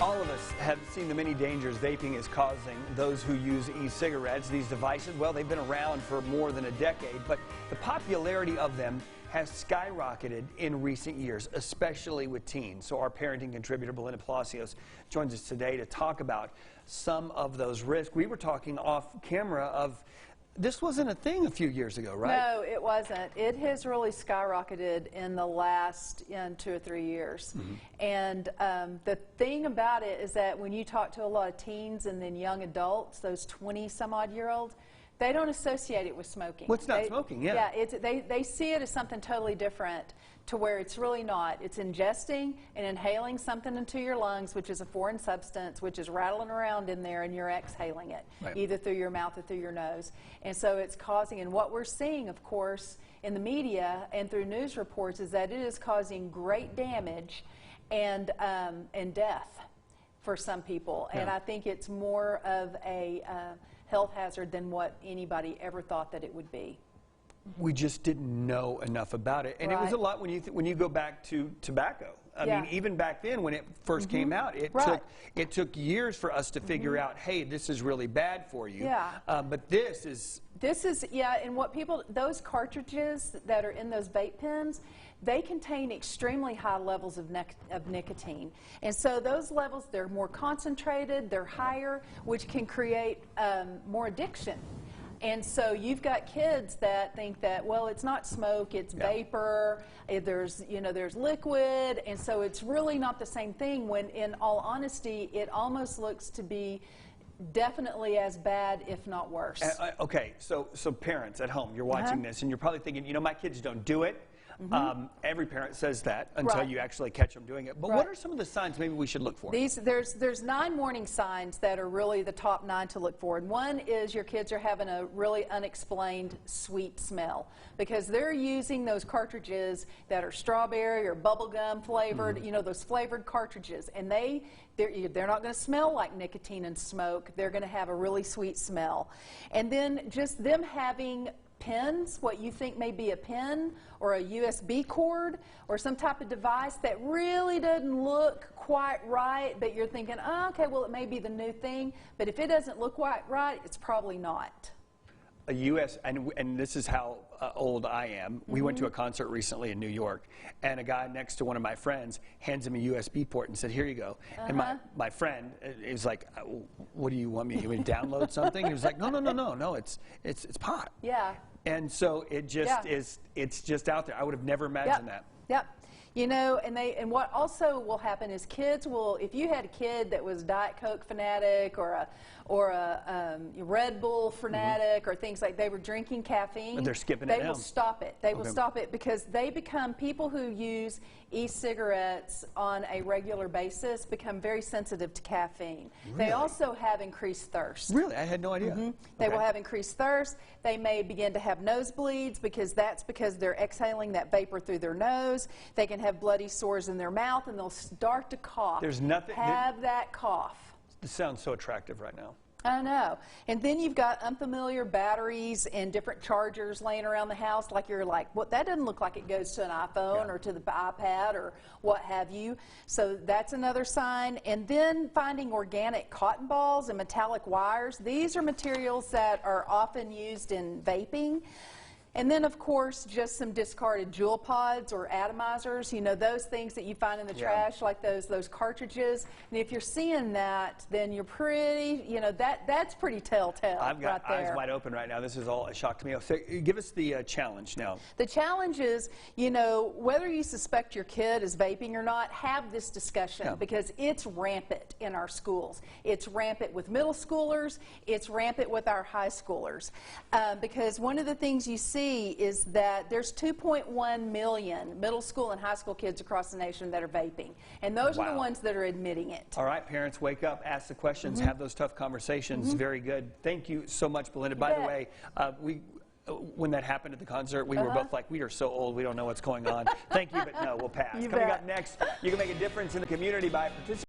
All of us have seen the many dangers vaping is causing those who use e-cigarettes. These devices, well, they've been around for more than a decade, but the popularity of them has skyrocketed in recent years, especially with teens. So our parenting contributor, Belinda Palacios, joins us today to talk about some of those risks. We were talking off camera of this wasn't a thing a few years ago, right? No, it wasn't. It has really skyrocketed in the last 2 or 3 years. Mm-hmm. And the thing about it is that when you talk to a lot of teens and then young adults, those 20-some-odd-year-olds, they don't associate it with smoking. Well, it's not smoking, yeah. Yeah, they see it as something totally different, to where it's really not. It's ingesting and inhaling something into your lungs, which is a foreign substance, which is rattling around in there, and you're exhaling it, right, either through your mouth or through your nose. And so it's causing, and what we're seeing, of course, in the media and through news reports, is that it is causing great damage and death for some people. Yeah. And I think it's more of a health hazard than what anybody ever thought that it would be. We just didn't know enough about it, and right, it was a lot when you go back to tobacco. I mean, even back then when it first came out, it took years for us to figure out, hey, this is really bad for you. Yeah. But this is and what people, those cartridges that are in those vape pens, they contain extremely high levels of nicotine. And so those levels, they're more concentrated, they're higher, which can create more addiction. And so you've got kids that think that, well, it's not smoke, it's vapor, there's liquid, and so it's really not the same thing, when in all honesty, it almost looks to be definitely as bad, if not worse. Okay, so parents at home, you're watching this, and you're probably thinking, you know, my kids don't do it. Every parent says that until you actually catch them doing it. But what are some of the signs maybe we should look for? There's 9 warning signs that are really the top 9 to look for. And one is your kids are having a really unexplained sweet smell, because they're using those cartridges that are strawberry or bubblegum flavored, you know, those flavored cartridges. And they're not going to smell like nicotine and smoke. They're going to have a really sweet smell. And then just them having pins, what you think may be a pin or a USB cord or some type of device that really doesn't look quite right, but you're thinking, oh, okay, well, it may be the new thing, but if it doesn't look quite right, it's probably not. And this is how old I am. We went to a concert recently in New York, and a guy next to one of my friends hands him a USB port and said, here you go. And my friend is like, what do you want me to download something? He was like, no, it's pot. Yeah. And so it just it's just out there. I would have never imagined that. Yep. You know, and what also will happen is kids will, if you had a kid that was Diet Coke fanatic or a Red Bull fanatic or things like, they were drinking caffeine, and they're skipping they will stop it. They will stop it, because they become, people who use e-cigarettes on a regular basis become very sensitive to caffeine. Really? They also have increased thirst. Really? I had no idea. They will have increased thirst. They may begin to have nosebleeds, because they're exhaling that vapor through their nose. They can have bloody sores in their mouth, and they'll start to cough. There's nothing. Have that cough. This sounds so attractive right now. I know. And then you've got unfamiliar batteries and different chargers laying around the house, like you're like, well, that doesn't look like it goes to an iPhone or to the iPad or what have you. So that's another sign. And then finding organic cotton balls and metallic wires. These are materials that are often used in vaping. And then, of course, just some discarded jewel pods or atomizers, you know, those things that you find in the trash, like those cartridges. And if you're seeing that, then you're pretty, you know, that's pretty telltale. I've got eyes wide open right now. This is all a shock to me. So give us the challenge now. The challenge is, you know, whether you suspect your kid is vaping or not, have this discussion, because it's rampant in our schools. It's rampant with middle schoolers. It's rampant with our high schoolers. Because one of the things you see is that there's 2.1 million middle school and high school kids across the nation that are vaping, and those are the ones that are admitting it. All right, parents, wake up, ask the questions, have those tough conversations. Very good. Thank you so much, Belinda. By the way, when that happened at the concert, we were both like, we are so old, we don't know what's going on. Thank you, but no, we'll pass. Coming up next, you can make a difference in the community by participating.